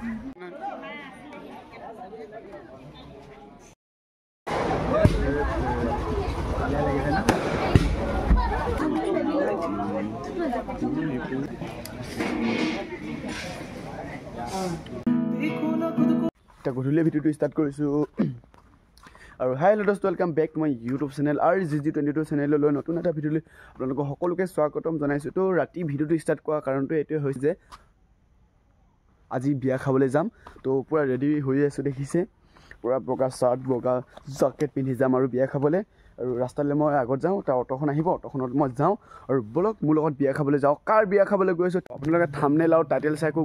গধূলি ভিডিঅ'টো ষ্টাৰ্ট কৰিছোঁ আৰু হাই হেল্ল' দোস্ত welcome back to my YouTube channel RGG22 চেনেললৈ নতুন এটা ভিডিঅ'লৈ আপোনালোকক সকলোকে স্বাগতম জনাইছোঁ। তো ৰাতি ভিডিঅ'টো ষ্টাৰ্ট কৰাৰ কাৰণটো এইটোৱে হৈছে যে আজি বিয়া খাবলৈ যাম। তো পূৰা ৰেডি হৈ আছোঁ, দেখিছে পূৰা বগা চাৰ্ট বগা জেকেট পিন্ধি যাম আৰু বিয়া খাবলৈ। আৰু ৰাস্তালৈ মই আগত যাওঁ, তাৰ অটোখন আহিব, অটোখনত মই যাওঁ আৰু বলক মোৰ লগত বিয়া খাবলৈ যাওঁ। কাৰ বিয়া খাবলৈ গৈ আছোঁ আপোনালোকে থাম্বনেইল আৰু টাইটেল চাই একো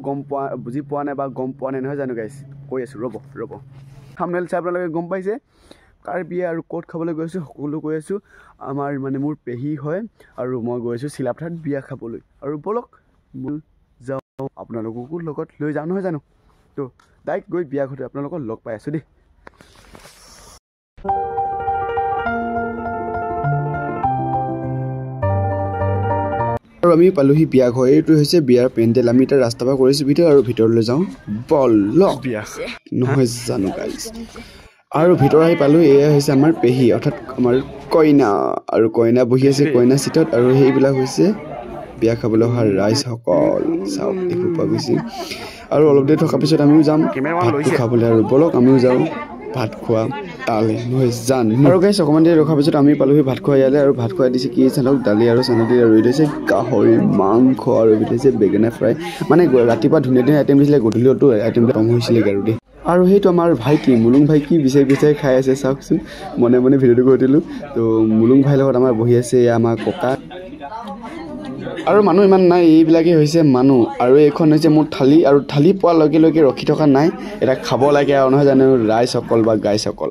বুজি পোৱা নাই বা গম পোৱা নাই নহয় জানো গাইছ, কৈ আছোঁ ৰ'ব। থাম্বনেইল চাই আপোনালোকে গম পাইছে কাৰ বিয়া আৰু ক'ত খাবলৈ গৈ আছোঁ, সকলো কৈ আছোঁ। আমাৰ মানে মোৰ পেহী হয় আৰু মই গৈ আছোঁ চিলাপথাৰত বিয়া খাবলৈ। আৰু বলক মোৰ যাওঁ, আপোনালোককো লগত লৈ যাওঁ নহয় জানো। তো ডাইৰেক্ট গৈ বিয়া ঘৰতে আপোনালোকক লগ পাই আছোঁ দেই। আৰু আমি পালোহি বিয়া ঘৰ। এইটো হৈছে বিয়াৰ পেণ্ডেল। আমি এতিয়া ৰাস্তাৰ পৰা কৰিছোঁ ভিডিঅ' আৰু ভিতৰলৈ যাওঁ বলক বিয়া নহয় জানো গাইজ। আৰু ভিতৰ আহি পালোঁ, এয়া হৈছে আমাৰ পেহী অৰ্থাৎ আমাৰ কইনা। আৰু কইনা বহি আছে কইনা চিটত আৰু সেইবিলাক হৈছে বিয়া খাবলৈ অহা ৰাইজসকল। চাওক দেখিব পোৱা গৈছে। আৰু অলপ দেৰি থকাৰ পিছত আমিও যাম ভাতটো খাবলৈ। আৰু বলক আমিও যাওঁ ভাত খোৱা তালে নহয় জানো। আৰু গাইছ অকণমান দেৰি ৰখাৰ পিছত আমি পালোহি ভাত খোৱা ইয়ালৈ। আৰু ভাত খুৱাই দিছে কি চাওক দালি আৰু চানা দি, আৰু এইটো হৈছে গাহৰি মাংস আৰু এইটো হৈছে বেঙেনা ফ্ৰাই। মানে ৰাতিপুৱা ধুনীয়া আইটেম দিছিলে, গধূলিতো আইটেমবিলাক কম হৈছিলেগৈ আৰু দেই। আৰু সেইটো আমাৰ ভাইটি মুলুং ভাই কি বিচাৰি খাই আছে চাওকচোন। মনে ভিডিঅ'টো কৰি দিলোঁ। তো মুলুং ভাইৰ লগত আমাৰ বহি আছে আমাৰ ককা। আৰু মানুহ ইমান নাই, এইবিলাকেই হৈছে মানুহ। আৰু এইখন হৈছে মোৰ থালি, আৰু থালি পোৱাৰ লগে লগে ৰখি থকা নাই, এটা খাব লাগে আৰু নহয় জানো ৰাইজসকল বা গাইজসকল।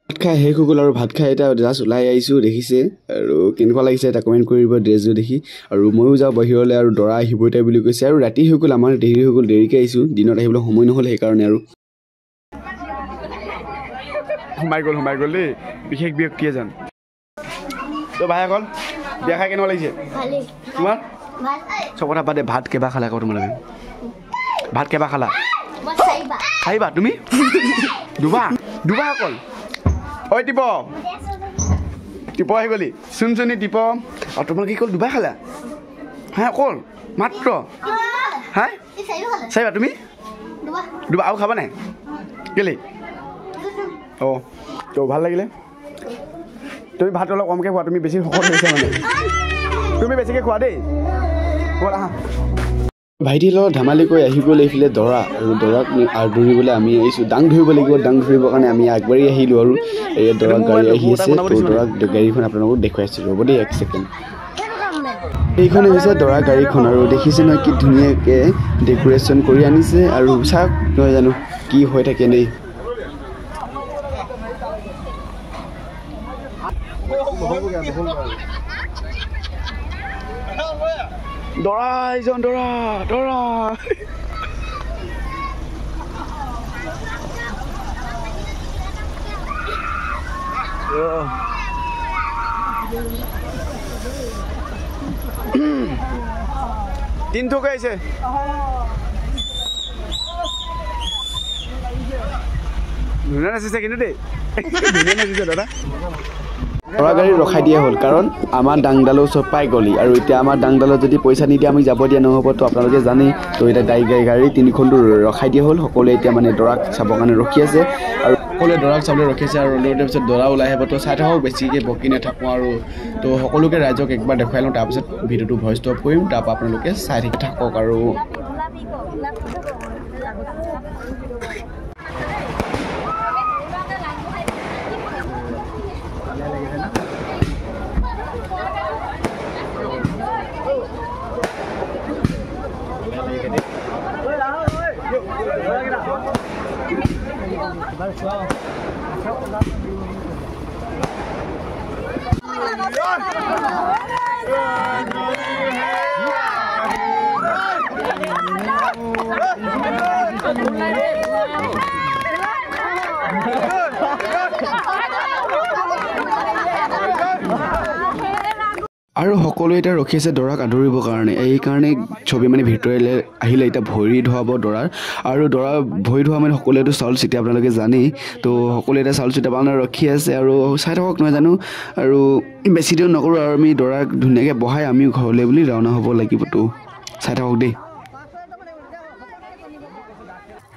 ভাত খাই শেষ হৈ গ'ল আৰু ভাত খাই এতিয়া জাষ্ট ওলাই আহিছোঁ, দেখিছে আৰু কেনেকুৱা লাগিছে এটা কমেণ্ট কৰিব ড্ৰেছযোৰ দেখি। আৰু ময়ো যাওঁ বাহিৰলৈ, আৰু দৰা আহিবই তাই বুলি কৈছে। আৰু ৰাতি হৈ গ'ল, আমাৰ দেৰি হৈ গ'ল, দেৰিকৈ আহিছোঁ, দিনত আহিবলৈ সময় নহ'ল সেইকাৰণে। আৰু সোমাই গ'ল দেই বিশেষ ব্যক্তি এজন। তো ভাই অকল বিয়া খাই কেনেকুৱা লাগিছে তোমাৰ? চব কথা বাদে, ভাত কেইবাৰ খালা আকৌ তোমালোকে? ভাত কেইবাৰ খালা? খাইবা তুমি? দুবাৰ অকল? ঐ টিপ আহি গ'লি চুনি টিপ। আৰু তোমালোকে কি ক'ল দুবাৰ খালা? হা অকল মাত্ৰ হা চাৰিবা তুমি? দুবাৰ আৰু খাবা নাই কেলে? অঁ তো ভাল লাগিলে। তুমি ভাত অলপ কমকৈ খোৱা, তুমি বেছি শকত হৈছা মানে, তুমি বেছিকৈ খোৱা দেই। আহা ভাইটিৰ লগত ধেমালি কৰি আহি গ'ল এইফালে দৰা। আৰু দৰাক দৌৰিবলৈ আমি আহিছোঁ, দাং ধৰিব লাগিব। দাং ধৰিবৰ কাৰণে আমি আগবাঢ়ি আহিলোঁ। আৰু এই দৰাক গাড়ী আহি আছে, দৰাক গাড়ীখন আপোনালোকক দেখুৱাইছোঁ, ৰ'ব দেই এক ছেকেণ্ড। এইখনে হৈছে দৰা গাড়ীখন। আৰু দেখিছে নহয় কি ধুনীয়াকৈ ডেক'ৰেশ্যন কৰি আনিছে। আৰু চাওক নহয় জানো কি হৈ থাকে দেই। দৰা এইজন দৰা তিনটোকে আহিছে। ধুনীয়া নাচিছে কিন্তু দেই, ধুনীয়া নাচিছে দাদা। দৰা গাড়ী ৰখাই দিয়া হ'ল কাৰণ আমাৰ দাংডালো চব পাই গ'লি। আৰু এতিয়া আমাৰ দাংডালত যদি পইচা নিদিয়ে আমি যাব দিয়া নহ'ব, তো আপোনালোকে জানেই। তো এতিয়া গাড়ী তিনিখনটো ৰখাই দিয়া হ'ল। সকলোৱে এতিয়া মানে দৰাক চাবৰ কাৰণে ৰখি আছে, আৰু সকলোৱে দৰাক চাবলৈ ৰখি আছে। আৰু অলপ পিছত দৰা ওলাই আহিব, তো চাই থাকক, বেছিকৈ বকি নাথাকোঁ। আৰু তো সকলোকে ৰাইজক একবাৰ দেখুৱাই লওঁ, তাৰপিছত ভিডিঅ'টো ভইচ অফ কৰিম, তাৰপৰা আপোনালোকে চাই থাকক। আৰু আৰু সকলোৱে এতিয়া ৰখি আছে দৰাক আদৰিবৰ কাৰণে এইকাৰণে ছবি মানে ভিতৰলৈ আহিলে এতিয়া ভৰি ধুৱাব দৰাৰ আৰু দৰা ভৰি ধোৱা মানে সকলোৱেতো চাউল চিটি আপোনালোকে জানেই তো সকলোৱে এতিয়া চাউল চিটি পাবলৈ ৰখি আছে আৰু চাই থাকক নহয় জানো আৰু বেছি দিন নকৰোঁ আৰু আমি দৰাক ধুনীয়াকৈ বহাই আমি ঘৰলৈ বুলি ৰাওনা হ'ব লাগিবতো চাই থাকক দেই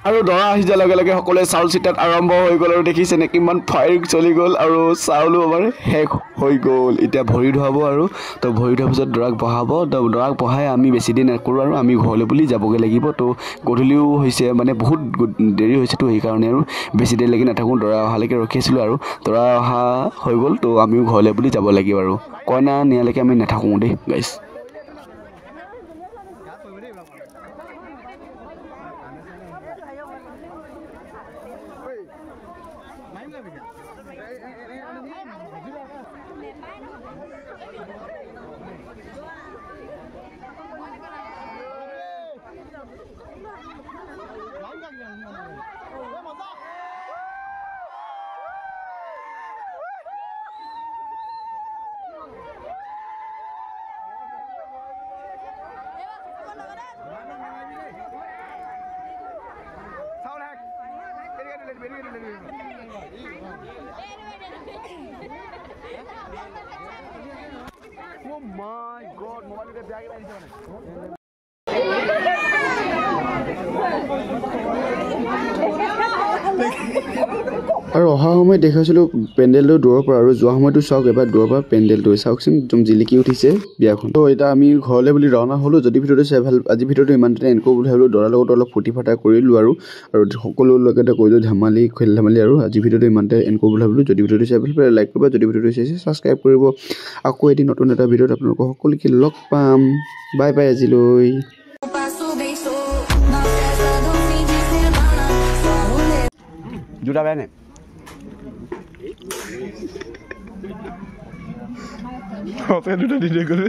আৰু দৰা আহি যোৱাৰ লগে লগে সকলোৱে চাউল চিটাত আৰম্ভ হৈ গ'ল আৰু দেখিছেনে কিমান ফায়াৰিং চলি গ'ল আৰু চাউলো আমাৰ শেষ হৈ গ'ল এতিয়া ভৰি ধুৱাব আৰু তো ভৰি ধোৱাৰ পিছত দৰাক বহাব তো দৰাক বহাই আমি বেছি দিন নকৰোঁ আৰু আমি ঘৰলৈ বুলি যাবগৈ লাগিব তো গধূলিও হৈছে মানে বহুত দেৰি হৈছেতো সেইকাৰণে আৰু বেছি দেৰিলৈকে নাথাকোঁ দৰা অহালৈকে ৰখি আছিলোঁ আৰু দৰা অহা হৈ গ'ল তো আমিও ঘৰলৈ বুলি যাব লাগিব আৰু কইনা নিয়ালৈকে আমি নাথাকোঁ দেই গাইছ Oh my god, mobile ke bag mein আৰু অহা সময়ত দেখাইছিলোঁ পেণ্ডেলটো দূৰৰ পৰা আৰু যোৱা সময়তো চাওক এবাৰ দূৰৰ পৰা পেণ্ডেলটো চাওকচোন একদম জিলিকি উঠিছে বিয়াখন তো এতিয়া আমি ঘৰলৈ বুলি ৰাওনা হ'লোঁ যদি ভিডিঅ'টো চাই ভাল আজি ভিডিঅ'টো ইমানতে এণ্ড কৰোঁ বুলি ভাবিলোঁ দৰাৰ লগত অলপ ফূৰ্তি ফাৰ্তা কৰিলোঁ আৰু সকলো লগতে কৰিলোঁ ধেমালি খেল ধেমালি আৰু আজি ভিডিঅ'টো ইমানতে এণ্ড কৰোঁ বুলি ভাবিলোঁ যদি ভিডিঅ'টো চাই ভাল পায় লাইক কৰিব যদি ভিডিঅ'টো চাইছে ছাবস্ক্ৰাইব কৰিব আকৌ এদিন নতুন এটা ভিডিঅ'ত আপোনালোকক সকলোকে লগ পাম বাই বাই আজিলৈ জোতা বেয়া নে দুটা দি দিয়ে গ'লে